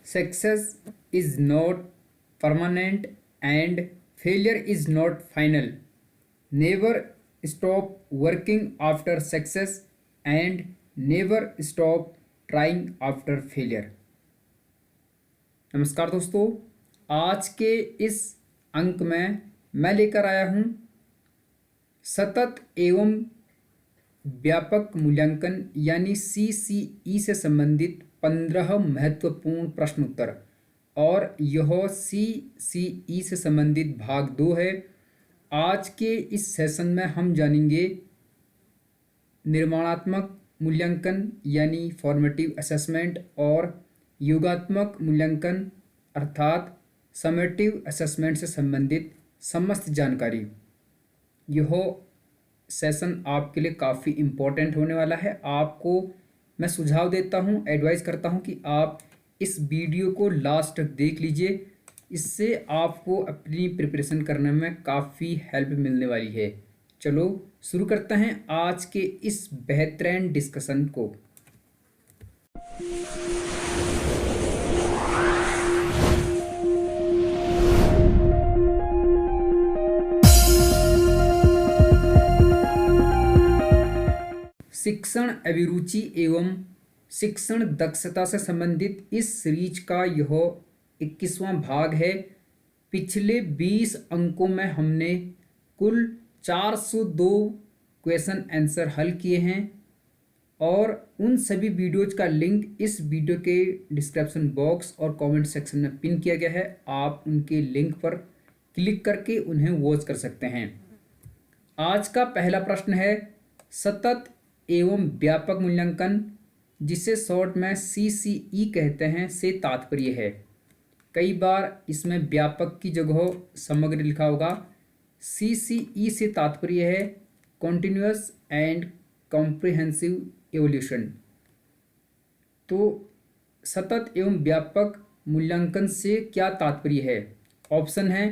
Success is not permanent and failure is not final. Never stop working after success and never stop trying after failure. नमस्कार दोस्तों, आज के इस अंक में मैं लेकर आया हूँ सतत एवं व्यापक मूल्यांकन यानी CCE से संबंधित 15 महत्वपूर्ण प्रश्न उत्तर। और यह CCE से संबंधित भाग 2 है। आज के इस सेशन में हम जानेंगे निर्माणात्मक मूल्यांकन यानी फॉर्मेटिव असेसमेंट और योगात्मक मूल्यांकन अर्थात समेटिव असेसमेंट से संबंधित समस्त जानकारी। यह सेशन आपके लिए काफ़ी इम्पोर्टेंट होने वाला है। आपको मैं सुझाव देता हूं, एडवाइस करता हूं कि आप इस वीडियो को लास्ट तक देख लीजिए। इससे आपको अपनी प्रिपरेशन करने में काफ़ी हेल्प मिलने वाली है। चलो शुरू करते हैं आज के इस बेहतरीन डिस्कशन को। शिक्षण अभिरुचि एवं शिक्षण दक्षता से संबंधित इस सीरीज का यह 21वां भाग है। पिछले 20 अंकों में हमने कुल 402 क्वेश्चन आंसर हल किए हैं और उन सभी वीडियोज का लिंक इस वीडियो के डिस्क्रिप्शन बॉक्स और कमेंट सेक्शन में पिन किया गया है। आप उनके लिंक पर क्लिक करके उन्हें वॉच कर सकते हैं। आज का पहला प्रश्न है सतत एवं व्यापक मूल्यांकन, जिसे शॉर्ट में CCE कहते हैं, से तात्पर्य है। कई बार इसमें व्यापक की जगह समग्र लिखा होगा। CCE से तात्पर्य है कॉन्टिन्यूअस एंड कॉम्प्रिहेंसिव एवोल्यूशन। तो सतत एवं व्यापक मूल्यांकन से क्या तात्पर्य है? ऑप्शन है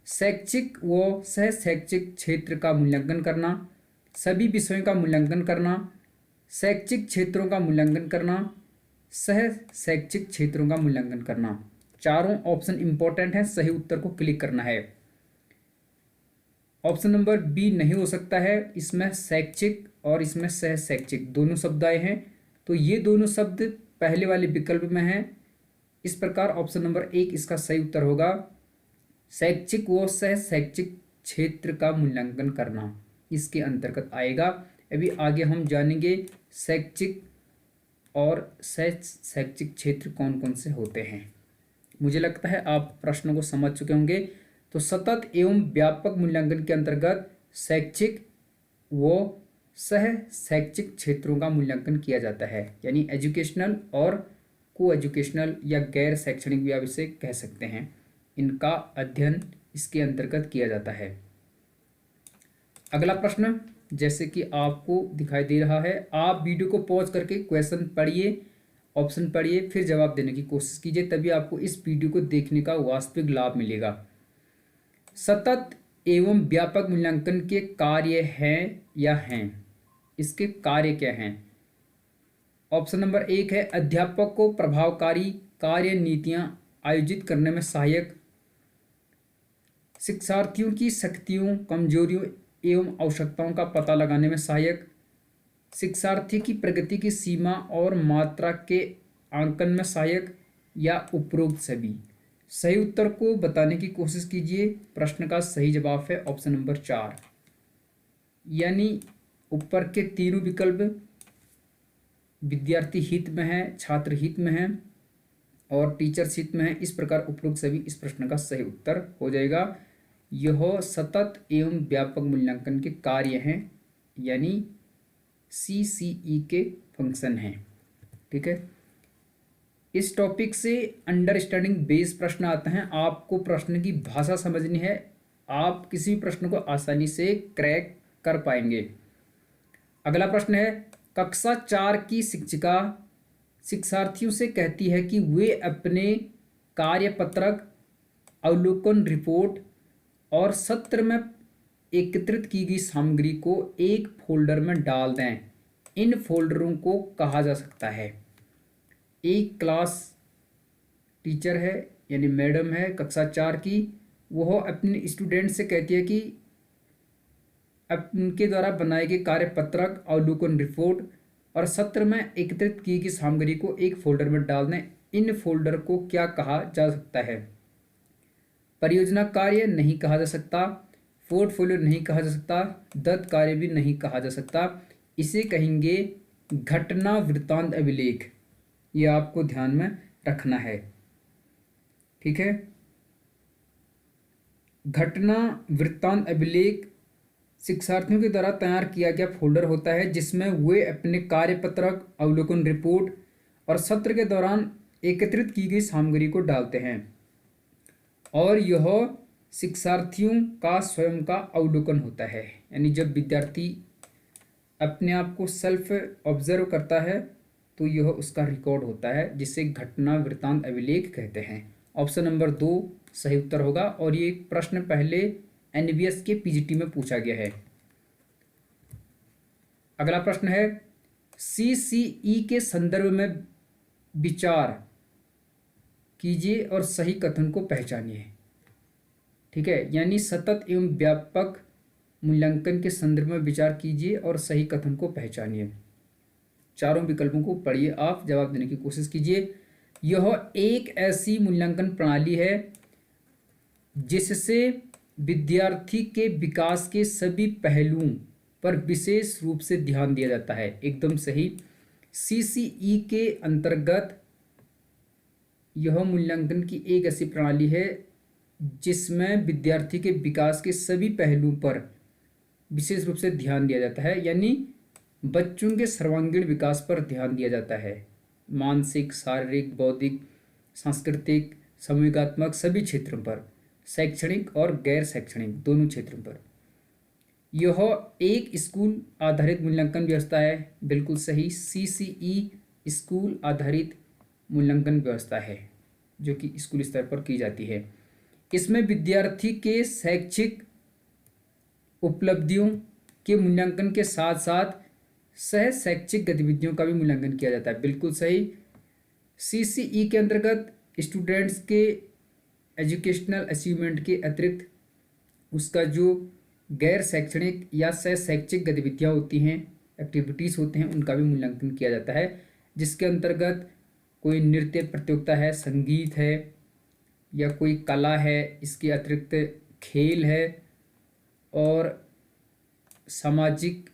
शैक्षिक व सह शैक्षिक क्षेत्र का मूल्यांकन करना, सभी विषयों का मूल्यांकन करना, शैक्षिक क्षेत्रों का मूल्यांकन करना, सह शैक्षिक क्षेत्रों का मूल्यांकन करना। चारों ऑप्शन इंपॉर्टेंट हैं, सही उत्तर को क्लिक करना है। ऑप्शन नंबर बी नहीं हो सकता है। इसमें शैक्षिक और इसमें सह शैक्षिक दोनों शब्द आए हैं, तो ये दोनों शब्द पहले वाले विकल्प में हैं। इस प्रकार ऑप्शन नंबर 1 इसका सही उत्तर होगा। शैक्षिक व सह शैक्षिक क्षेत्र का मूल्यांकन करना इसके अंतर्गत आएगा। अभी आगे हम जानेंगे शैक्षिक और सह शैक्षिक क्षेत्र कौन कौन से होते हैं। मुझे लगता है आप प्रश्नों को समझ चुके होंगे। तो सतत एवं व्यापक मूल्यांकन के अंतर्गत शैक्षिक व सह शैक्षिक क्षेत्रों का मूल्यांकन किया जाता है, यानी एजुकेशनल और को एजुकेशनल या गैर शैक्षणिक भी आप इसे कह सकते हैं। इनका अध्ययन इसके अंतर्गत किया जाता है। अगला प्रश्न जैसे कि आपको दिखाई दे रहा है, आप वीडियो को पॉज करके क्वेश्चन पढ़िए, ऑप्शन पढ़िए, फिर जवाब देने की कोशिश कीजिए, तभी आपको इस वीडियो को देखने का वास्तविक लाभ मिलेगा। सतत एवं व्यापक मूल्यांकन के कार्य हैं या हैं? इसके कार्य क्या हैं? ऑप्शन नंबर 1 है अध्यापक को प्रभावकारी कार्य नीतियां आयोजित करने में सहायक, शिक्षार्थियों की शक्तियों, कमजोरियों एवं आवश्यकताओं का पता लगाने में सहायक, शिक्षार्थी की प्रगति की सीमा और मात्रा के आंकन में सहायक, या उपरोक्त सभी। सही उत्तर को बताने की कोशिश कीजिए। प्रश्न का सही जवाब है ऑप्शन नंबर 4, यानी ऊपर के तीनों विकल्प विद्यार्थी हित में है, छात्र हित में है और टीचर्स हित में है। इस प्रकार उपरोक्त सभी इस प्रश्न का सही उत्तर हो जाएगा। यह सतत एवं व्यापक मूल्यांकन के कार्य हैं, यानी CCE के फंक्शन हैं। ठीक है, इस टॉपिक से अंडरस्टैंडिंग बेस प्रश्न आते हैं। आपको प्रश्न की भाषा समझनी है, आप किसी भी प्रश्न को आसानी से क्रैक कर पाएंगे। अगला प्रश्न है कक्षा 4 की शिक्षिका शिक्षार्थियों से कहती है कि वे अपने कार्यपत्रक, अवलोकन रिपोर्ट और सत्र में एकत्रित की गई सामग्री को एक फोल्डर में डाल दें। इन फोल्डरों को कहा जा सकता है एक क्लास, टीचर है यानी मैडम है कक्षा 4 की, वह अपने स्टूडेंट से कहती है कि उनके द्वारा बनाए गए कार्यपत्रक, अवलोकन रिपोर्ट और सत्र में एकत्रित की गई सामग्री को एक फोल्डर में डाल दें। इन फोल्डर को क्या कहा जा सकता है? परियोजना कार्य नहीं कहा जा सकता, पोर्टफोलियो नहीं कहा जा सकता, दत्त कार्य भी नहीं कहा जा सकता। इसे कहेंगे घटना वृत्तांत अभिलेख। यह आपको ध्यान में रखना है, ठीक है। घटना वृत्तांत अभिलेख शिक्षार्थियों के द्वारा तैयार किया गया फोल्डर होता है जिसमें वे अपने कार्यपत्रक, अवलोकन रिपोर्ट और सत्र के दौरान एकत्रित की गई सामग्री को डालते हैं और यह शिक्षार्थियों का स्वयं का अवलोकन होता है। यानी जब विद्यार्थी अपने आप को सेल्फ ऑब्जर्व करता है तो यह उसका रिकॉर्ड होता है, जिसे घटना वृत्तांत अभिलेख कहते हैं। ऑप्शन नंबर 2 सही उत्तर होगा और ये प्रश्न पहले एनवीएस के पीजीटी में पूछा गया है। अगला प्रश्न है सीसीई के संदर्भ में विचार कीजिए और सही कथन को पहचानिए, ठीक है। यानी सतत एवं व्यापक मूल्यांकन के संदर्भ में विचार कीजिए और सही कथन को पहचानिए। चारों विकल्पों को पढ़िए, आप जवाब देने की कोशिश कीजिए। यह एक ऐसी मूल्यांकन प्रणाली है जिससे विद्यार्थी के विकास के सभी पहलुओं पर विशेष रूप से ध्यान दिया जाता है। एकदम सही। सीसीई के अंतर्गत यह मूल्यांकन की एक ऐसी प्रणाली है जिसमें विद्यार्थी के विकास के सभी पहलुओं पर विशेष रूप से ध्यान दिया जाता है। यानी बच्चों के सर्वांगीण विकास पर ध्यान दिया जाता है, मानसिक, शारीरिक, बौद्धिक, सांस्कृतिक, सामूहिकात्मक सभी क्षेत्रों पर, शैक्षणिक और गैर शैक्षणिक दोनों क्षेत्रों पर। यह एक स्कूल आधारित मूल्यांकन व्यवस्था है। बिल्कुल सही। सीसीई स्कूल आधारित मूल्यांकन व्यवस्था है जो कि स्कूल स्तर पर की जाती है। इसमें विद्यार्थी के शैक्षिक उपलब्धियों के मूल्यांकन के साथ साथ सह शैक्षिक गतिविधियों का भी मूल्यांकन किया जाता है। बिल्कुल सही। सीसीई के अंतर्गत स्टूडेंट्स के एजुकेशनल अचीवमेंट के अतिरिक्त उसका जो गैर शैक्षणिक या सह शैक्षिक गतिविधियाँ होती हैं, एक्टिविटीज़ होते हैं, उनका भी मूल्यांकन किया जाता है, जिसके अंतर्गत कोई नृत्य प्रतियोगिता है, संगीत है या कोई कला है, इसके अतिरिक्त खेल है और सामाजिक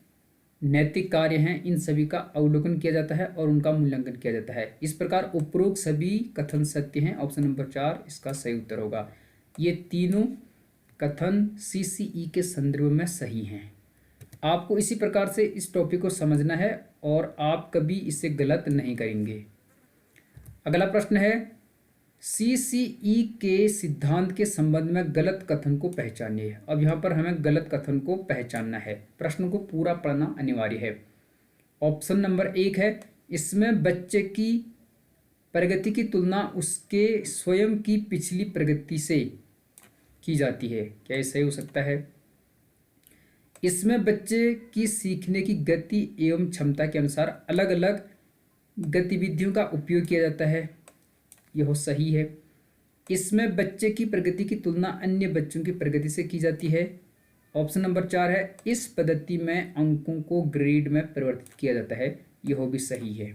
नैतिक कार्य हैं, इन सभी का अवलोकन किया जाता है और उनका मूल्यांकन किया जाता है। इस प्रकार उपरोक्त सभी कथन सत्य हैं। ऑप्शन नंबर 4 इसका सही उत्तर होगा। ये तीनों कथन सीसीई के संदर्भ में सही हैं। आपको इसी प्रकार से इस टॉपिक को समझना है और आप कभी इसे गलत नहीं करेंगे। अगला प्रश्न है सीसीई के सिद्धांत के संबंध में गलत कथन को पहचानिए। अब यहाँ पर हमें गलत कथन को पहचानना है, प्रश्न को पूरा पढ़ना अनिवार्य है। ऑप्शन नंबर 1 है इसमें बच्चे की प्रगति की तुलना उसके स्वयं की पिछली प्रगति से की जाती है। क्या ये सही हो सकता है? इसमें बच्चे की सीखने की गति एवं क्षमता के अनुसार अलग अलग गतिविधियों का उपयोग किया जाता है। यह सही है। इसमें बच्चे की प्रगति की तुलना अन्य बच्चों की प्रगति से की जाती है। ऑप्शन नंबर 4 है इस पद्धति में अंकों को ग्रेड में परिवर्तित किया जाता है। यह भी सही है।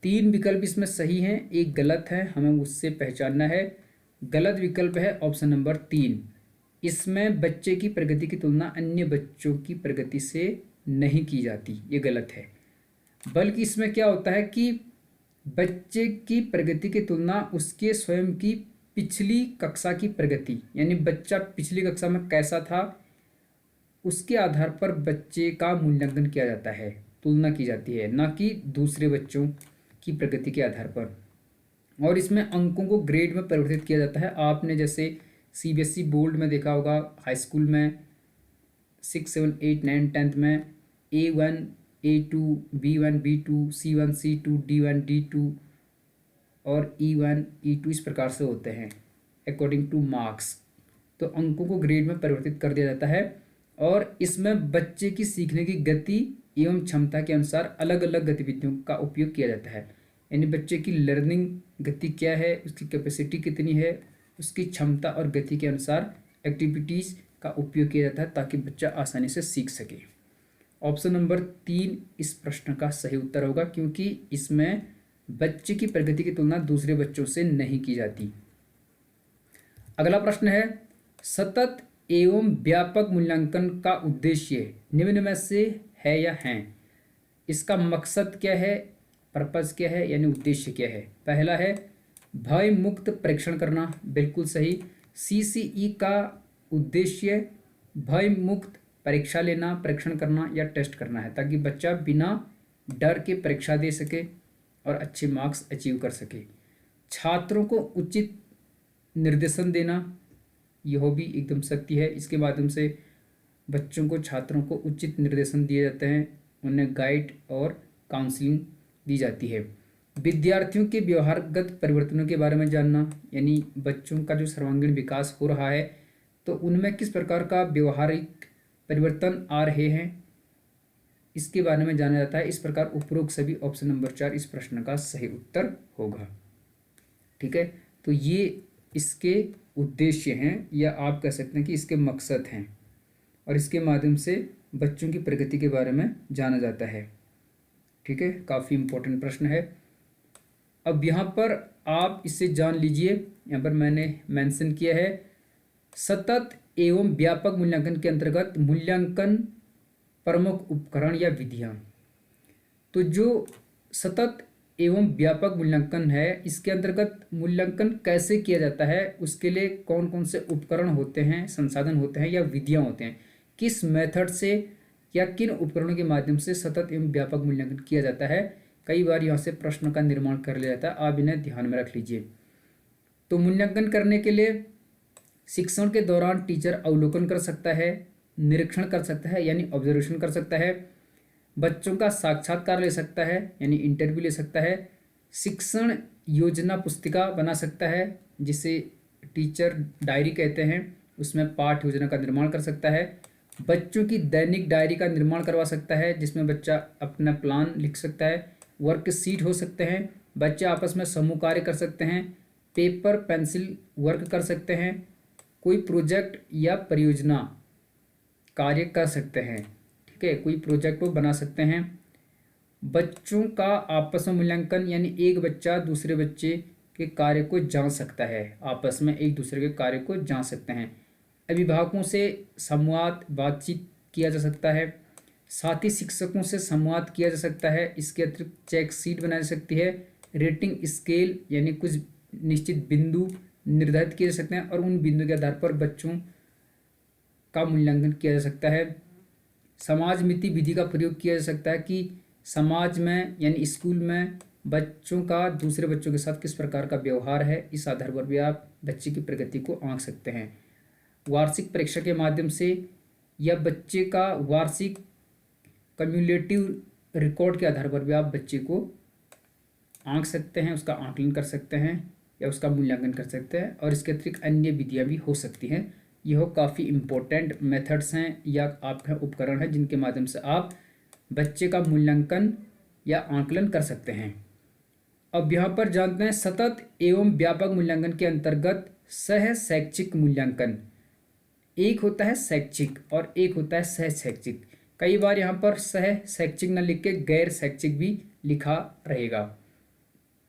3 विकल्प इसमें सही हैं, एक गलत है, हमें उससे पहचानना है। गलत विकल्प है ऑप्शन नंबर 3, इसमें बच्चे की प्रगति की तुलना अन्य बच्चों की प्रगति से नहीं की जाती। ये गलत है, बल्कि इसमें क्या होता है कि बच्चे की प्रगति की तुलना उसके स्वयं की पिछली कक्षा की प्रगति, यानी बच्चा पिछली कक्षा में कैसा था उसके आधार पर बच्चे का मूल्यांकन किया जाता है, तुलना की जाती है, ना कि दूसरे बच्चों की प्रगति के आधार पर। और इसमें अंकों को ग्रेड में परिवर्तित किया जाता है। आपने जैसे सीबीएसई बोर्ड में देखा होगा, हाई स्कूल में 6, 7, 8, 9, 10th में A1, A2, B1, B2, C1, C2, D1, D2 और E1, E2 इस प्रकार से होते हैं अकॉर्डिंग टू मार्क्स। तो अंकों को ग्रेड में परिवर्तित कर दिया जाता है और इसमें बच्चे की सीखने की गति एवं क्षमता के अनुसार अलग अलग गतिविधियों का उपयोग किया जाता है। यानी बच्चे की लर्निंग गति क्या है, उसकी कैपेसिटी कितनी है, उसकी क्षमता और गति के अनुसार एक्टिविटीज़ का उपयोग किया जाता है ताकि बच्चा आसानी से सीख सके। ऑप्शन नंबर 3 इस प्रश्न का सही उत्तर होगा, क्योंकि इसमें बच्चे की प्रगति की तुलना दूसरे बच्चों से नहीं की जाती। अगला प्रश्न है, सतत एवं व्यापक मूल्यांकन का उद्देश्य निम्न में से है या हैं? इसका मकसद क्या है, पर्पस क्या है, यानी उद्देश्य क्या है? पहला है भय मुक्त परीक्षण करना, बिल्कुल सही। सीसीई का उद्देश्य भय मुक्त परीक्षा लेना, परीक्षण करना या टेस्ट करना है, ताकि बच्चा बिना डर के परीक्षा दे सके और अच्छे मार्क्स अचीव कर सके। छात्रों को उचित निर्देशन देना, यह भी एकदम सत्य है। इसके माध्यम से बच्चों को, छात्रों को उचित निर्देशन दिए जाते हैं, उन्हें गाइड और काउंसलिंग दी जाती है। विद्यार्थियों के व्यवहारगत परिवर्तनों के बारे में जानना, यानी बच्चों का जो सर्वांगीण विकास हो रहा है तो उनमें किस प्रकार का व्यवहारिक परिवर्तन आ रहे हैं, इसके बारे में जाना जाता है। इस प्रकार उपरोक्त सभी ऑप्शन नंबर 4 इस प्रश्न का सही उत्तर होगा। ठीक है, तो ये इसके उद्देश्य हैं, या आप कह सकते हैं कि इसके मकसद हैं, और इसके माध्यम से बच्चों की प्रगति के बारे में जाना जाता है। ठीक है, काफ़ी इम्पोर्टेंट प्रश्न है। अब यहाँ पर आप इसे जान लीजिए, यहाँ पर मैंने मेंशन किया है सतत एवं व्यापक मूल्यांकन के अंतर्गत मूल्यांकन प्रमुख उपकरण या विधियाँ। तो जो सतत एवं व्यापक मूल्यांकन है, इसके अंतर्गत मूल्यांकन कैसे किया जाता है, उसके लिए कौन कौन से उपकरण होते हैं, संसाधन होते हैं या विधियाँ होते हैं, किस मेथड से या किन उपकरणों के माध्यम से सतत एवं व्यापक मूल्यांकन किया जाता है, कई बार यहाँ से प्रश्न का निर्माण कर लिया जाता है, आप इन्हें ध्यान में रख लीजिए। तो मूल्यांकन करने के लिए शिक्षण के दौरान टीचर अवलोकन कर सकता है, निरीक्षण कर सकता है यानी ऑब्जर्वेशन कर सकता है, बच्चों का साक्षात्कार ले सकता है यानी इंटरव्यू ले सकता है, शिक्षण योजना पुस्तिका बना सकता है जिसे टीचर डायरी कहते हैं, उसमें पाठ योजना का निर्माण कर सकता है, बच्चों की दैनिक डायरी का निर्माण करवा सकता है जिसमें बच्चा अपना प्लान लिख सकता है, वर्कशीट हो सकते हैं, बच्चे आपस में समूह कार्य कर सकते हैं, पेपर पेंसिल वर्क कर सकते हैं, कोई प्रोजेक्ट या परियोजना कार्य कर सकते हैं। ठीक है, कोई प्रोजेक्ट वो बना सकते हैं। बच्चों का आपस में मूल्यांकन, यानी एक बच्चा दूसरे बच्चे के कार्य को जांच सकता है, आपस में एक दूसरे के कार्य को जांच सकते हैं। अभिभावकों से संवाद बातचीत किया जा सकता है, साथ ही शिक्षकों से संवाद किया जा सकता है। इसके अतिरिक्त चेक शीट बनाई जा सकती है, रेटिंग स्केल यानी कुछ निश्चित बिंदु निर्धारित किए जा सकते हैं और उन बिंदु के आधार पर बच्चों का मूल्यांकन किया जा सकता है। समाज मिति विधि का प्रयोग किया जा सकता है कि समाज में यानी स्कूल में बच्चों का दूसरे बच्चों के साथ किस प्रकार का व्यवहार है, इस आधार पर भी आप बच्चे की प्रगति को आंक सकते हैं। वार्षिक परीक्षा के माध्यम से या बच्चे का वार्षिक कम्युलेटिव रिकॉर्ड के आधार पर भी आप बच्चे को आंक सकते हैं, उसका आंकलन कर सकते हैं या उसका मूल्यांकन कर सकते हैं। और इसके अतिरिक्त अन्य विधियाँ भी हो सकती हैं। यह काफ़ी इम्पोर्टेंट मेथड्स हैं या आपके उपकरण हैं जिनके माध्यम से आप बच्चे का मूल्यांकन या आंकलन कर सकते हैं। अब यहाँ पर जानते हैं सतत एवं व्यापक मूल्यांकन के अंतर्गत सह शैक्षिक मूल्यांकन। एक होता है शैक्षिक और एक होता है सह शैक्षिक। कई बार यहाँ पर सह शैक्षिक न लिख के गैर शैक्षिक भी लिखा रहेगा।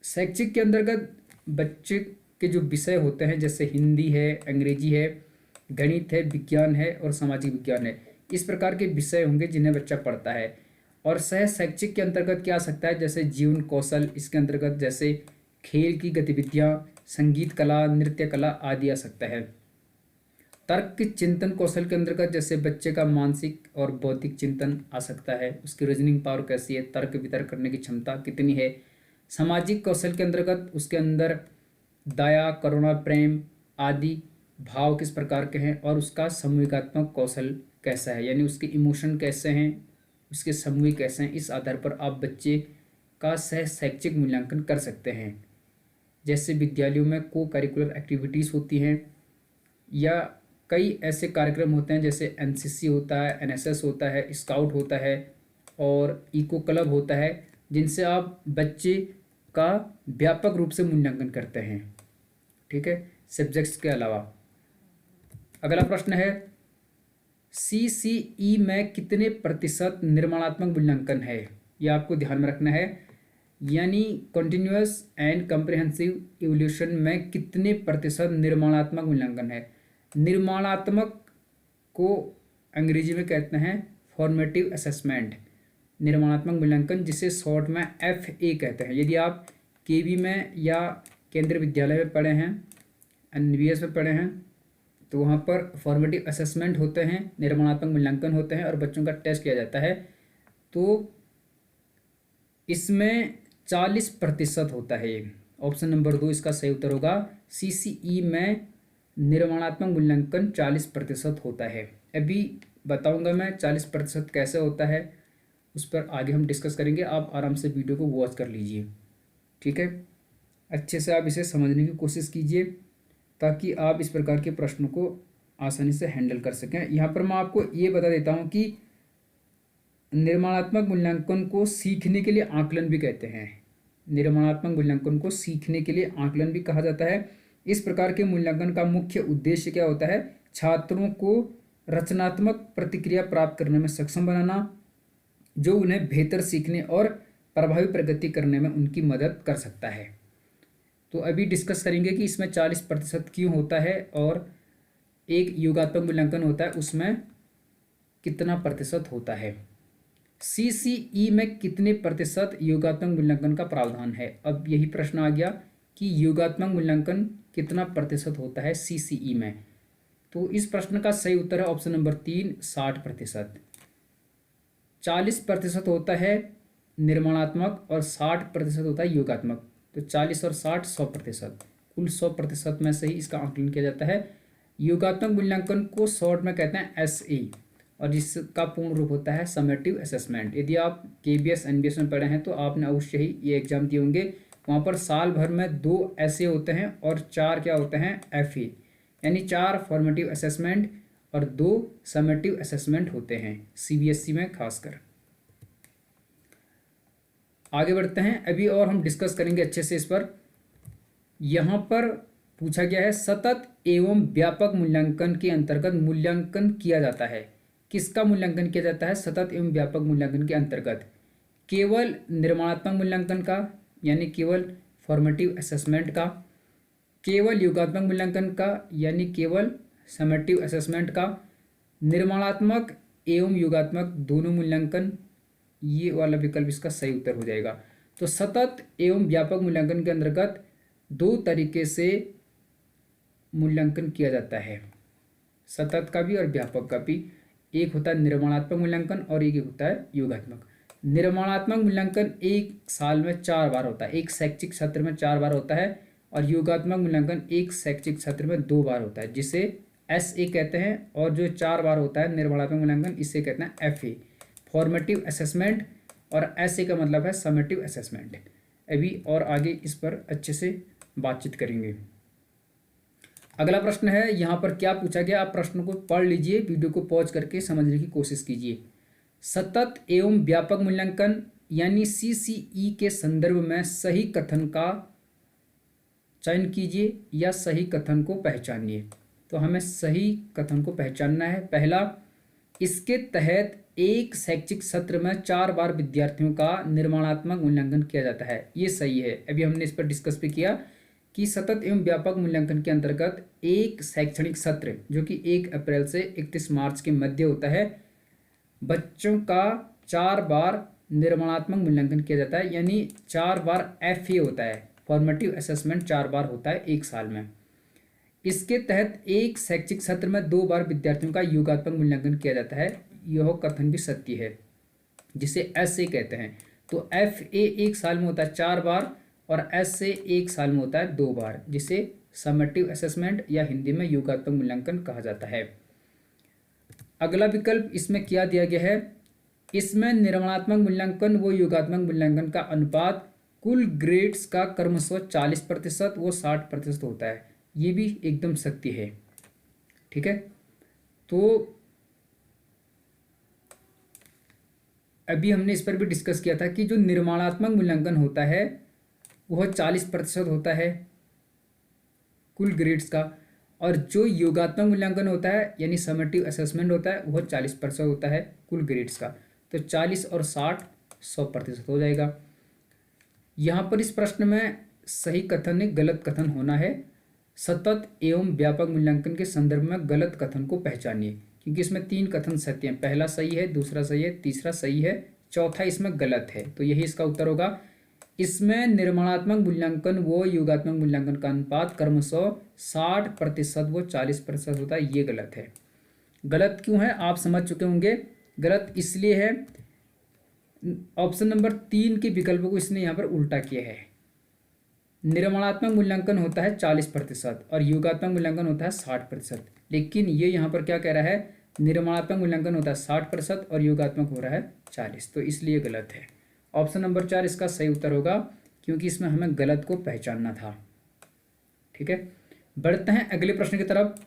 शैक्षिक के अंतर्गत बच्चे के जो विषय होते हैं जैसे हिंदी है, अंग्रेजी है, गणित है, विज्ञान है और सामाजिक विज्ञान है, इस प्रकार के विषय होंगे जिन्हें बच्चा पढ़ता है। और सह शैक्षिक के अंतर्गत क्या आ सकता है, जैसे जीवन कौशल, इसके अंतर्गत जैसे खेल की गतिविधियाँ, संगीत कला, नृत्य कला आदि आ सकता है। तर्क चिंतन कौशल के अंतर्गत जैसे बच्चे का मानसिक और बौद्धिक चिंतन आ सकता है, उसकी रीजनिंग पावर कैसी है, तर्क वितर्क करने की क्षमता कितनी है। सामाजिक कौशल के अंतर्गत उसके अंदर दया, करुणा, प्रेम आदि भाव किस प्रकार के हैं और उसका सामूहिकात्मक कौशल कैसा है, यानी उसके इमोशन कैसे हैं, उसके समूह कैसे हैं। इस आधार पर आप बच्चे का सह शैक्षिक मूल्यांकन कर सकते हैं। जैसे विद्यालयों में को करिकुलर एक्टिविटीज़ होती हैं या कई ऐसे कार्यक्रम होते हैं जैसे एनसीसी होता है, एनएसएस होता है, स्काउट होता है और इको क्लब होता है, जिनसे आप बच्चे का व्यापक रूप से मूल्यांकन करते हैं। ठीक है, सब्जेक्ट्स के अलावा। अगला प्रश्न है, CCE में कितने प्रतिशत निर्माणात्मक मूल्यांकन है? यह आपको ध्यान में रखना है। यानी कंटिन्यूअस एंड कम्प्रिहेंसिव इवोल्यूशन में कितने प्रतिशत निर्माणात्मक मूल्यांकन है? निर्माणात्मक को अंग्रेजी में कहते हैं फॉर्मेटिव असेसमेंट, निर्माणात्मक मूल्यांकन, जिसे शॉर्ट में FA कहते हैं। यदि आप KB में या केंद्रीय विद्यालय में पढ़े हैं, NVS में पढ़े हैं, तो वहाँ पर फॉर्मेटिव असेसमेंट होते हैं, निर्माणात्मक मूल्यांकन होते हैं और बच्चों का टेस्ट किया जाता है। तो इसमें 40% होता है। ऑप्शन नंबर 2 इसका सही उत्तर होगा। CCE में निर्माणात्मक मूल्यांकन 40% होता है। अभी बताऊंगा मैं 40% कैसे होता है, उस पर आगे हम डिस्कस करेंगे। आप आराम से वीडियो को वॉच कर लीजिए। ठीक है, अच्छे से आप इसे समझने की कोशिश कीजिए ताकि आप इस प्रकार के प्रश्नों को आसानी से हैंडल कर सकें। यहाँ पर मैं आपको ये बता देता हूँ कि निर्माणात्मक मूल्यांकन को सीखने के लिए आकलन भी कहते हैं। निर्माणात्मक मूल्यांकन को सीखने के लिए आकलन भी कहा जाता है। इस प्रकार के मूल्यांकन का मुख्य उद्देश्य क्या होता है? छात्रों को रचनात्मक प्रतिक्रिया प्राप्त करने में सक्षम बनाना, जो उन्हें बेहतर सीखने और प्रभावी प्रगति करने में उनकी मदद कर सकता है। तो अभी डिस्कस करेंगे कि इसमें 40% क्यों होता है और एक योगात्मक मूल्यांकन होता है उसमें कितना प्रतिशत होता है। CCE में कितने प्रतिशत योगात्मक मूल्यांकन का प्रावधान है? अब यही प्रश्न आ गया कि योगात्मक मूल्यांकन कितना प्रतिशत होता है CCE में। तो इस प्रश्न का सही उत्तर है ऑप्शन नंबर 3, 60%। 40% होता है निर्माणात्मक और 60% होता है योगात्मक। तो 40 और 60 100%, कुल 100% में से ही इसका आकलन किया जाता है। योगात्मक मूल्यांकन को शॉर्ट में कहते हैं SA और जिसका पूर्ण रूप होता है समेटिव असेसमेंट। यदि आप KBS NBS में पढ़े हैं तो आपने अवश्य ही ये एग्जाम दिए होंगे। वहाँ पर साल भर में 2 SA होते हैं और 4 क्या होते हैं? FA, यानी 4 फॉर्मेटिव असेसमेंट और 2 समेटिव असेसमेंट होते हैं CBSE में खासकर। आगे बढ़ते हैं अभी और हम डिस्कस करेंगे अच्छे से इस पर। यहाँ पर पूछा गया है, सतत एवं व्यापक मूल्यांकन के अंतर्गत मूल्यांकन किया जाता है। किसका मूल्यांकन किया जाता है सतत एवं व्यापक मूल्यांकन के अंतर्गत? केवल निर्माणात्मक मूल्यांकन का, यानी केवल फॉर्मेटिव असेसमेंट का, केवल योगात्मक मूल्यांकन का, यानी केवल समेटिव असेसमेंट का, निर्माणात्मक एवं योगात्मक दोनों मूल्यांकन, ये वाला विकल्प इसका सही उत्तर हो जाएगा। तो सतत एवं व्यापक मूल्यांकन के अंतर्गत 2 तरीके से मूल्यांकन किया जाता है, सतत का भी और व्यापक का भी। एक होता है निर्माणात्मक मूल्यांकन और एक होता है योगात्मक। निर्माणात्मक मूल्यांकन 1 साल में 4 बार होता है, एक शैक्षिक सत्र में 4 बार होता है, और योगात्मक मूल्यांकन एक शैक्षिक सत्र में 2 बार होता है, जिसे SA कहते हैं। और जो 4 बार होता है निर्माणात्मक मूल्यांकन, इसे कहते हैं FA, फॉर्मेटिव असेसमेंट, और SA का मतलब है समेटिव असेसमेंट। अभी और आगे इस पर अच्छे से बातचीत करेंगे। अगला प्रश्न है, यहाँ पर क्या पूछा गया, आप प्रश्न को पढ़ लीजिए, वीडियो को पॉज करके समझने की कोशिश कीजिए। सतत एवं व्यापक मूल्यांकन यानी CCE के संदर्भ में सही कथन का चयन कीजिए या सही कथन को पहचानिए। तो हमें सही कथन को पहचानना है। पहला, इसके तहत एक शैक्षिक सत्र में 4 बार विद्यार्थियों का निर्माणात्मक मूल्यांकन किया जाता है, ये सही है। अभी हमने इस पर डिस्कस भी किया कि सतत एवं व्यापक मूल्यांकन के अंतर्गत एक शैक्षणिक सत्र जो कि 1 अप्रैल से 31 मार्च के मध्य होता है, बच्चों का 4 बार निर्माणात्मक मूल्यांकन किया जाता है, यानी 4 बार FA होता है, फॉर्मेटिव असेसमेंट 4 बार होता है 1 साल में। इसके तहत एक शैक्षिक सत्र में 2 बार विद्यार्थियों का योगात्मक मूल्यांकन किया जाता है, यह कथन भी सत्य है, जिसे SA कहते हैं। तो FA 1 साल में होता है 4 बार और SA 1 साल में होता है 2 बार, जिसे समेटिव असेसमेंट या हिंदी में योगात्मक मूल्यांकन कहा जाता है। अगला विकल्प इसमें क्या दिया गया है, इसमें निर्माणात्मक मूल्यांकन व योगात्मक मूल्यांकन का अनुपात कुल ग्रेड्स का क्रमशः 40% व 60% होता है, ये भी एकदम सत्य है। ठीक है, तो अभी हमने इस पर भी डिस्कस किया था कि जो निर्माणात्मक मूल्यांकन होता है वह 40% होता है कुल ग्रेड्स का, और जो योगात्मक मूल्यांकन होता है यानी समेटिव असेसमेंट होता है वह 40% होता है कुल ग्रेड्स का। तो 40 और 60 100% हो जाएगा। यहाँ पर इस प्रश्न में सही कथन नहीं गलत कथन होना है। सतत एवं व्यापक मूल्यांकन के संदर्भ में गलत कथन को पहचानिए, क्योंकि इसमें 3 कथन सत्य हैं। पहला सही है, दूसरा सही है, तीसरा सही है, चौथा इसमें गलत है। तो यही इसका उत्तर होगा। इसमें निर्माणात्मक मूल्यांकन व योगात्मक मूल्यांकन का अनुपात क्रमशः 60% व 40% होता है, ये गलत है। गलत क्यों है आप समझ चुके होंगे। गलत इसलिए है, ऑप्शन नंबर 3 के विकल्प को इसने यहाँ पर उल्टा किया है। निर्माणात्मक मूल्यांकन होता है 40% और योगात्मक मूल्यांकन होता है 60%, लेकिन ये यहाँ पर क्या कह रहा है, निर्माणात्मक मूल्यांकन होता है 60% और योगात्मक हो रहा है 40, तो इसलिए गलत है। ऑप्शन नंबर 4 इसका सही उत्तर होगा, क्योंकि इसमें हमें गलत को पहचानना था। ठीक है, बढ़ते हैं अगले प्रश्न की तरफ।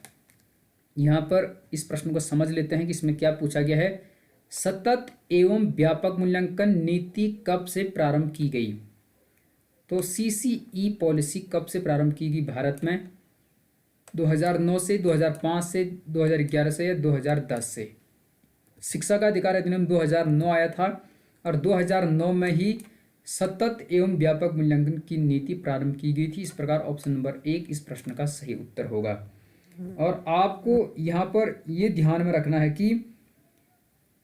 यहाँ पर इस प्रश्न को समझ लेते हैं कि इसमें क्या पूछा गया है। सतत एवं व्यापक मूल्यांकन नीति कब से प्रारंभ की गई। तो CCE पॉलिसी कब से प्रारंभ की गई भारत में, 2009 से, 2005 से, 2011 से या 2010 से। शिक्षा का अधिकार अधिनियम 2009 आया था और 2009 में ही सतत एवं व्यापक मूल्यांकन की नीति प्रारंभ की गई थी। इस प्रकार ऑप्शन नंबर 1 इस प्रश्न का सही उत्तर होगा। और आपको यहाँ पर ये ध्यान में रखना है कि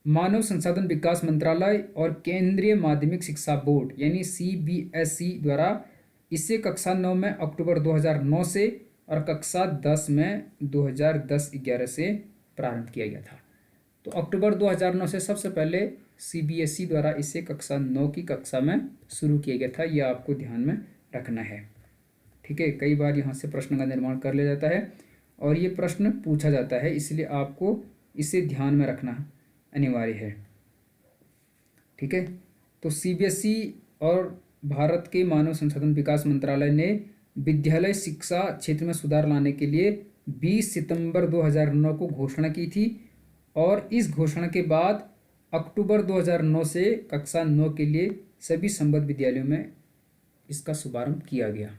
मानव संसाधन विकास मंत्रालय और केंद्रीय माध्यमिक शिक्षा बोर्ड यानी CBSE द्वारा इसे कक्षा 9 में अक्टूबर 2009 से और कक्षा 10 में 2010-11 से प्रारंभ किया गया था। तो अक्टूबर 2009 से सबसे पहले CBSE द्वारा इसे कक्षा 9 की कक्षा में शुरू किया गया था, यह आपको ध्यान में रखना है। ठीक है, कई बार यहाँ से प्रश्न का निर्माण कर लिया जाता है और ये प्रश्न पूछा जाता है, इसलिए आपको इसे ध्यान में रखना अनिवार्य है। ठीक है, तो CBSE और भारत के मानव संसाधन विकास मंत्रालय ने विद्यालय शिक्षा क्षेत्र में सुधार लाने के लिए 20 सितंबर 2009 को घोषणा की थी और इस घोषणा के बाद अक्टूबर 2009 से कक्षा 9 के लिए सभी संबद्ध विद्यालयों में इसका शुभारंभ किया गया।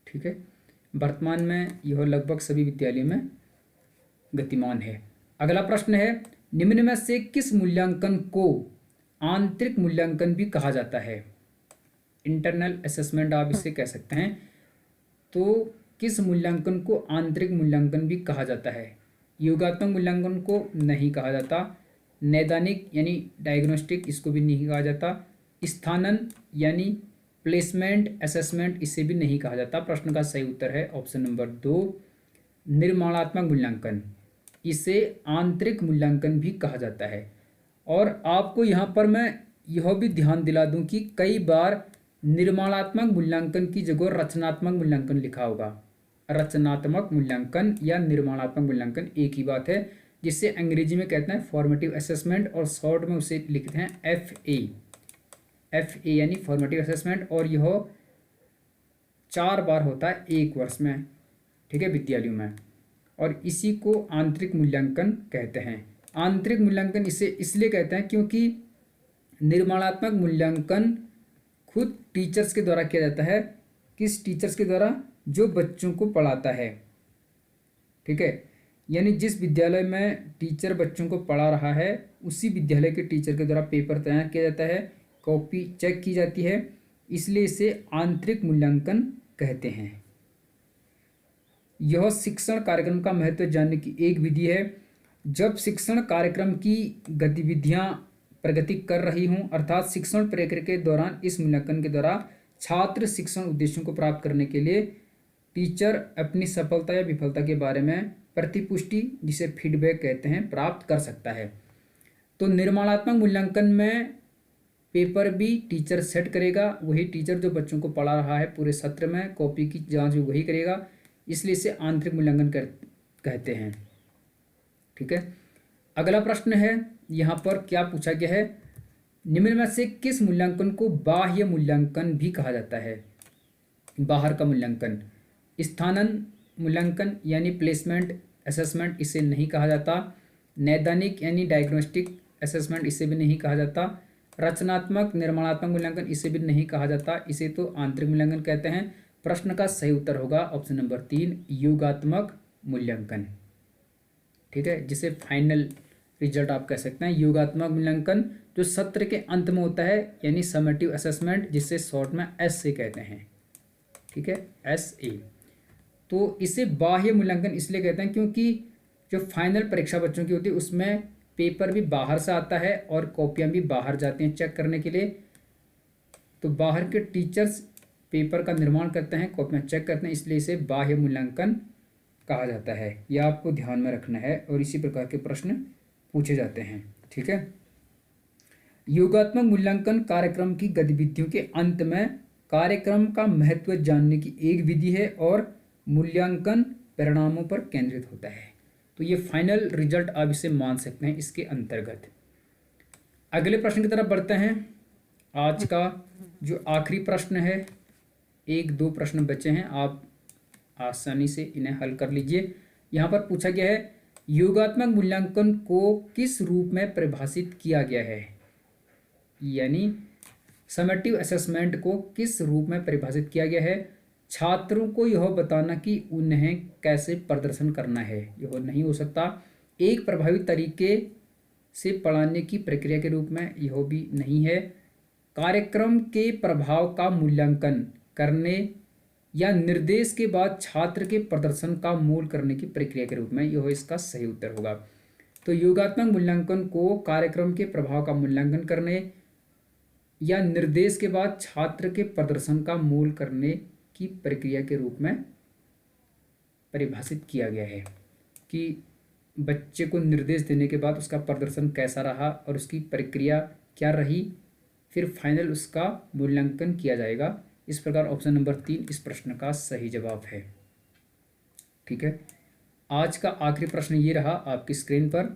ठीक है, वर्तमान में यह लगभग सभी विद्यालयों में गतिमान है। अगला प्रश्न है, निम्न में से किस मूल्यांकन को आंतरिक मूल्यांकन भी कहा जाता है। इंटरनल असेसमेंट आप इसे कह सकते हैं। तो किस मूल्यांकन को आंतरिक मूल्यांकन भी कहा जाता है। योगात्मक मूल्यांकन को नहीं कहा जाता, नैदानिक यानी डायग्नोस्टिक इसको भी नहीं कहा जाता, स्थानन यानी प्लेसमेंट असेसमेंट इसे भी नहीं कहा जाता। प्रश्न का सही उत्तर है ऑप्शन नंबर 2 निर्माणात्मक मूल्यांकन, इसे आंतरिक मूल्यांकन भी कहा जाता है। और आपको यहाँ पर मैं यह भी ध्यान दिला दूं कि कई बार निर्माणात्मक मूल्यांकन की जगह रचनात्मक मूल्यांकन लिखा होगा। रचनात्मक मूल्यांकन या निर्माणात्मक मूल्यांकन एक ही बात है, जिसे अंग्रेजी में कहते हैं फॉर्मेटिव असेसमेंट और शॉर्ट में उसे लिखते हैं FA यानी फॉर्मेटिव असेसमेंट, और यह 4 बार होता है 1 वर्ष में। ठीक है, विद्यालयों में, और इसी को आंतरिक मूल्यांकन कहते हैं। आंतरिक मूल्यांकन इसे इसलिए कहते हैं क्योंकि निर्माणात्मक मूल्यांकन खुद टीचर्स के द्वारा किया जाता है। किस टीचर्स के द्वारा, जो बच्चों को पढ़ाता है। ठीक है, यानी जिस विद्यालय में टीचर बच्चों को पढ़ा रहा है उसी विद्यालय के टीचर के द्वारा पेपर तैयार किया जाता है, कॉपी चेक की जाती है, इसलिए इसे आंतरिक मूल्यांकन कहते हैं। यह शिक्षण कार्यक्रम का महत्व जानने की एक विधि है। जब शिक्षण कार्यक्रम की गतिविधियां प्रगति कर रही हों, अर्थात शिक्षण प्रक्रिया के दौरान इस मूल्यांकन के द्वारा छात्र शिक्षण उद्देश्यों को प्राप्त करने के लिए टीचर अपनी सफलता या विफलता के बारे में प्रतिपुष्टि, जिसे फीडबैक कहते हैं, प्राप्त कर सकता है। तो निर्माणात्मक मूल्यांकन में पेपर भी टीचर सेट करेगा, वही टीचर जो बच्चों को पढ़ा रहा है पूरे सत्र में, कॉपी की जांच भी वही करेगा, इसलिए इसे आंतरिक मूल्यांकन कहते हैं। ठीक है, अगला प्रश्न है, यहाँ पर क्या पूछा गया है, निम्न में से किस मूल्यांकन को बाह्य मूल्यांकन भी कहा जाता है। बाहर का मूल्यांकन, स्थानन मूल्यांकन यानी प्लेसमेंट असेसमेंट इसे नहीं कहा जाता, नैदानिक यानी डायग्नोस्टिक असेसमेंट इसे भी नहीं कहा जाता, रचनात्मक निर्माणात्मक मूल्यांकन इसे भी नहीं कहा जाता, इसे तो आंतरिक मूल्यांकन कहते हैं। प्रश्न का सही उत्तर होगा ऑप्शन नंबर 3 योगात्मक मूल्यांकन। ठीक है, जिसे फाइनल रिजल्ट आप कह सकते हैं। योगात्मक मूल्यांकन जो सत्र के अंत में होता है, यानी समेटिव असेसमेंट, जिसे शॉर्ट में एस से कहते हैं। ठीक है, SA। तो इसे बाह्य मूल्यांकन इसलिए कहते हैं क्योंकि जो फाइनल परीक्षा बच्चों की होती है उसमें पेपर भी बाहर से आता है और कॉपियां भी बाहर जाती हैं चेक करने के लिए। तो बाहर के टीचर्स पेपर का निर्माण करते हैं, कॉपियां चेक करते हैं, इसलिए इसे बाह्य मूल्यांकन कहा जाता है। यह आपको ध्यान में रखना है और इसी प्रकार के प्रश्न पूछे जाते हैं। ठीक है, योगात्मक मूल्यांकन कार्यक्रम की गतिविधियों के अंत में कार्यक्रम का महत्व जानने की एक विधि है और मूल्यांकन परिणामों पर केंद्रित होता है। तो ये फाइनल रिजल्ट आप इसे मान सकते हैं इसके अंतर्गत। अगले प्रश्न की तरफ बढ़ते हैं। आज का जो आखिरी प्रश्न है, 1-2 प्रश्न बचे हैं, आप आसानी से इन्हें हल कर लीजिए। यहाँ पर पूछा गया है योगात्मक मूल्यांकन को किस रूप में परिभाषित किया गया है, यानी समेटिव असेसमेंट को किस रूप में परिभाषित किया गया है। छात्रों को यह बताना कि उन्हें कैसे प्रदर्शन करना है, यह नहीं हो सकता। एक प्रभावी तरीके से पढ़ाने की प्रक्रिया के रूप में यह भी नहीं है। कार्यक्रम के प्रभाव का मूल्यांकन करने या निर्देश के बाद छात्र के प्रदर्शन का मूल करने की प्रक्रिया के रूप में, यह इसका सही उत्तर होगा। तो योगात्मक मूल्यांकन को कार्यक्रम के प्रभाव का मूल्यांकन करने या निर्देश के बाद छात्र के प्रदर्शन का मूल करने की प्रक्रिया के रूप में परिभाषित किया गया है कि बच्चे को निर्देश देने के बाद उसका प्रदर्शन कैसा रहा और उसकी प्रक्रिया क्या रही, फिर फाइनल उसका मूल्यांकन किया जाएगा। इस प्रकार ऑप्शन नंबर 3 इस प्रश्न का सही जवाब है। ठीक है, आज का आखिरी प्रश्न ये रहा आपकी स्क्रीन पर।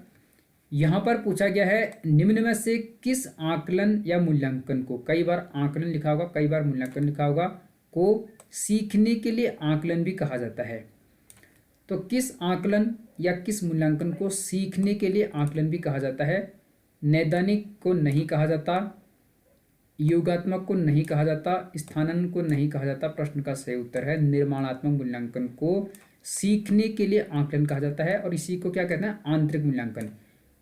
यहाँ पर पूछा गया है निम्न में से किस आकलन या मूल्यांकन को, कई बार आकलन लिखा होगा कई बार मूल्यांकन लिखा होगा, को सीखने के लिए आकलन भी कहा जाता है। तो किस आकलन या किस मूल्यांकन को सीखने के लिए आकलन भी कहा जाता है। नैदानिक को नहीं कहा जाता, योगात्मक को नहीं कहा जाता, स्थानांतरण को नहीं कहा जाता। प्रश्न का सही उत्तर है निर्माणात्मक मूल्यांकन को सीखने के लिए आकलन कहा जाता है और इसी को क्या कहते हैं आंतरिक मूल्यांकन।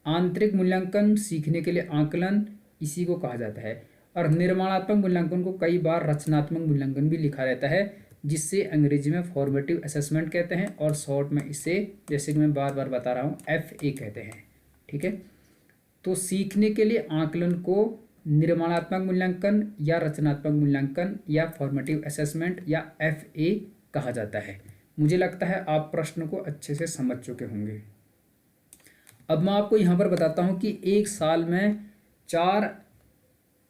आंतरिक मूल्यांकन सीखने के लिए आकलन इसी को कहा जाता है। और निर्माणात्मक मूल्यांकन को कई बार रचनात्मक मूल्यांकन भी लिखा रहता है, जिससे अंग्रेजी में फॉर्मेटिव असेसमेंट कहते हैं और शॉर्ट में इसे, जैसे कि मैं बार बार बता रहा हूँ, FA कहते हैं। ठीक है, तो सीखने के लिए आकलन को निर्माणात्मक मूल्यांकन या रचनात्मक मूल्यांकन या फॉर्मेटिव असेसमेंट या FA कहा जाता है। मुझे लगता है आप प्रश्न को अच्छे से समझ चुके होंगे। अब मैं आपको यहाँ पर बताता हूँ कि एक साल में 4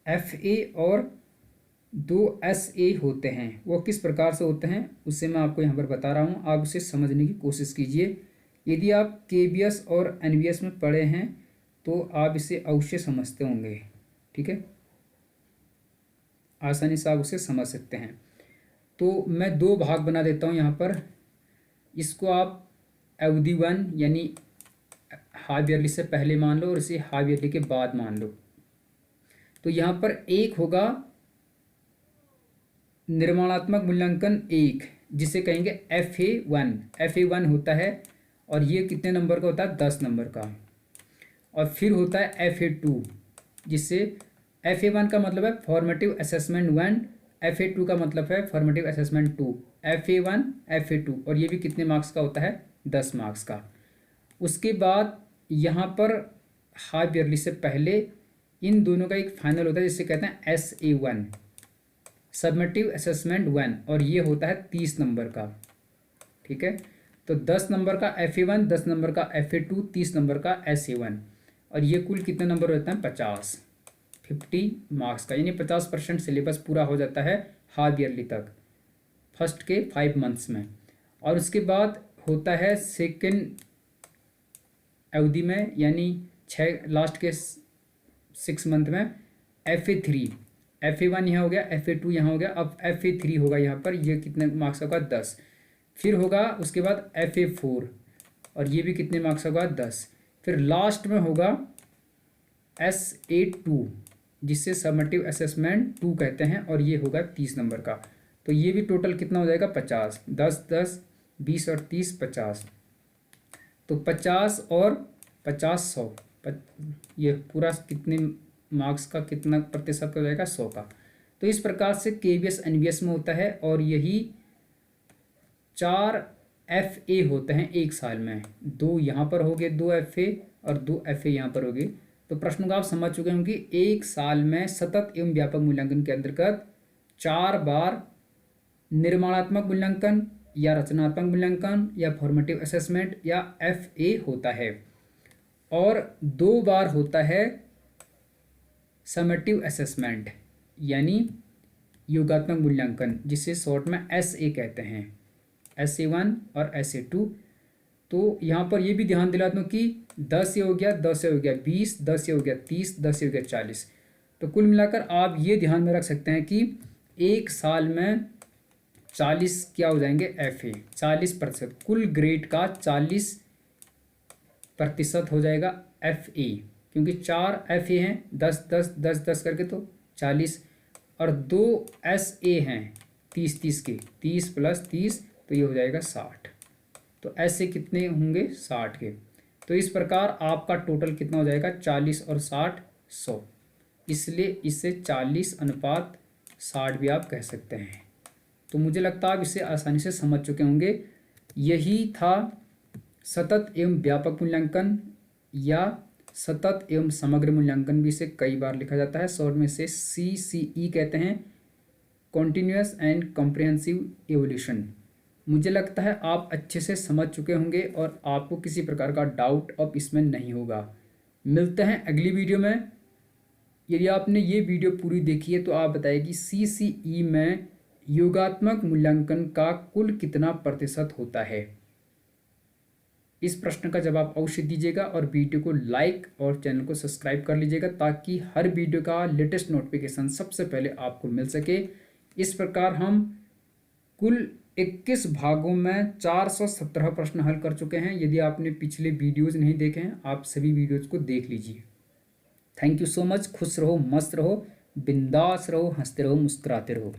FA और 2 SA होते हैं। वो किस प्रकार से होते हैं उससे मैं आपको यहाँ पर बता रहा हूँ, आप उसे समझने की कोशिश कीजिए। यदि आप KBS और NBS में पढ़े हैं तो आप इसे अवश्य समझते होंगे। ठीक है, आसानी से आप उसे समझ सकते हैं। तो मैं 2 भाग बना देता हूँ यहाँ पर। इसको आप अवधि 1 यानी हाफ ईयरली से पहले मान लो और इसे हाफ ईयरली के बाद मान लो। तो यहाँ पर एक होगा निर्माणात्मक मूल्यांकन 1, जिसे कहेंगे FA1। FA1 होता है और ये कितने नंबर का होता है 10 नंबर का। और फिर होता है FA2, जिससे FA1 का मतलब है फॉर्मेटिव असेसमेंट 1, FA2 का मतलब है फॉर्मेटिव असेसमेंट 2। FA1 FA2 और ये भी कितने मार्क्स का होता है 10 मार्क्स का। उसके बाद यहाँ पर हाफ ईयरली से पहले इन दोनों का एक फाइनल होता है जिसे कहते हैं SA1 सबमिटिव असेसमेंट 1 और ये होता है 30 नंबर का। ठीक है, तो 10 नंबर का FA1, 10 नंबर का FA2, 30 नंबर का SA1 और ये कुल कितने नंबर होते हैं 50 मार्क्स का, यानी 50% सिलेबस पूरा हो जाता है हाफ ईयरली तक फर्स्ट के 5 मंथ्स में। और उसके बाद होता है सेकेंड अवधि में यानी 6 लास्ट के 6 मंथ में FA3। FA1 यहाँ हो गया, FA2 यहाँ हो गया, अब FA3 होगा यहाँ पर, ये कितने मार्क्स का होगा 10। फिर होगा उसके बाद FA4 और ये भी कितने मार्क्स का होगा 10। फिर लास्ट में होगा SA2 जिससे समटिव असेसमेंट 2 कहते हैं, और ये होगा 30 नंबर का। तो ये भी टोटल कितना हो जाएगा 50, 10 10 20 और 30 50। तो 50 और 50 100, ये पूरा कितने मार्क्स का कितना प्रतिशत हो जाएगा 100 का। तो इस प्रकार से केवीएस एनवीएस में होता है, और यही 4 FA होते हैं एक साल में। 2 यहाँ पर हो गए 2 FA और 2 FA यहाँ पर हो गए। तो प्रश्न को आप समझ चुके होंगे कि एक साल में सतत एवं व्यापक मूल्यांकन के अंतर्गत 4 बार निर्माणात्मक मूल्यांकन या रचनात्मक मूल्यांकन या फॉर्मेटिव असेसमेंट या FA होता है, और 2 बार होता है समेटिव असेसमेंट यानी योगात्मक मूल्यांकन, जिसे शॉर्ट में SA कहते हैं, SA1 और SA2। तो यहाँ पर ये भी ध्यान दिला दूँ कि 10 से हो गया, 10 से हो गया 20, 10 से हो गया 30, 10 से हो गया 40। तो कुल मिलाकर आप ये ध्यान में रख सकते हैं कि एक साल में 40 क्या हो जाएंगे FA, 40%, कुल ग्रेड का 40% हो जाएगा FA, क्योंकि 4 FA हैं, 10 10 10 10 करके तो 40, और 2 SA हैं 30 30 के, 30 + 30 तो ये हो जाएगा 60। तो ऐसे कितने होंगे 60 के। तो इस प्रकार आपका टोटल कितना हो जाएगा 40 और 60 100, इसलिए इसे 40:60 भी आप कह सकते हैं। तो मुझे लगता है आप इसे आसानी से समझ चुके होंगे। यही था सतत एवं व्यापक मूल्यांकन, या सतत एवं समग्र मूल्यांकन भी इसे कई बार लिखा जाता है, शॉर्ट में से CCE कहते हैं, कॉन्टिन्यूअस एंड कॉम्प्रिहेंसिव एवोल्यूशन। मुझे लगता है आप अच्छे से समझ चुके होंगे और आपको किसी प्रकार का डाउट अब इसमें नहीं होगा। मिलते हैं अगली वीडियो में। यदि आपने ये वीडियो पूरी देखी है तो आप बताइए कि CCE में योगात्मक मूल्यांकन का कुल कितना प्रतिशत होता है। इस प्रश्न का जवाब अवश्य दीजिएगा, और वीडियो को लाइक और चैनल को सब्सक्राइब कर लीजिएगा, ताकि हर वीडियो का लेटेस्ट नोटिफिकेशन सबसे पहले आपको मिल सके। इस प्रकार हम कुल 21 भागों में 417 प्रश्न हल कर चुके हैं। यदि आपने पिछले वीडियोज़ नहीं देखे हैं, आप सभी वीडियोज़ को देख लीजिए। Thank you so much. खुश रहो, मस्त रहो, बिंदास रहो, हंसते रहो, मुस्कुराते रहो।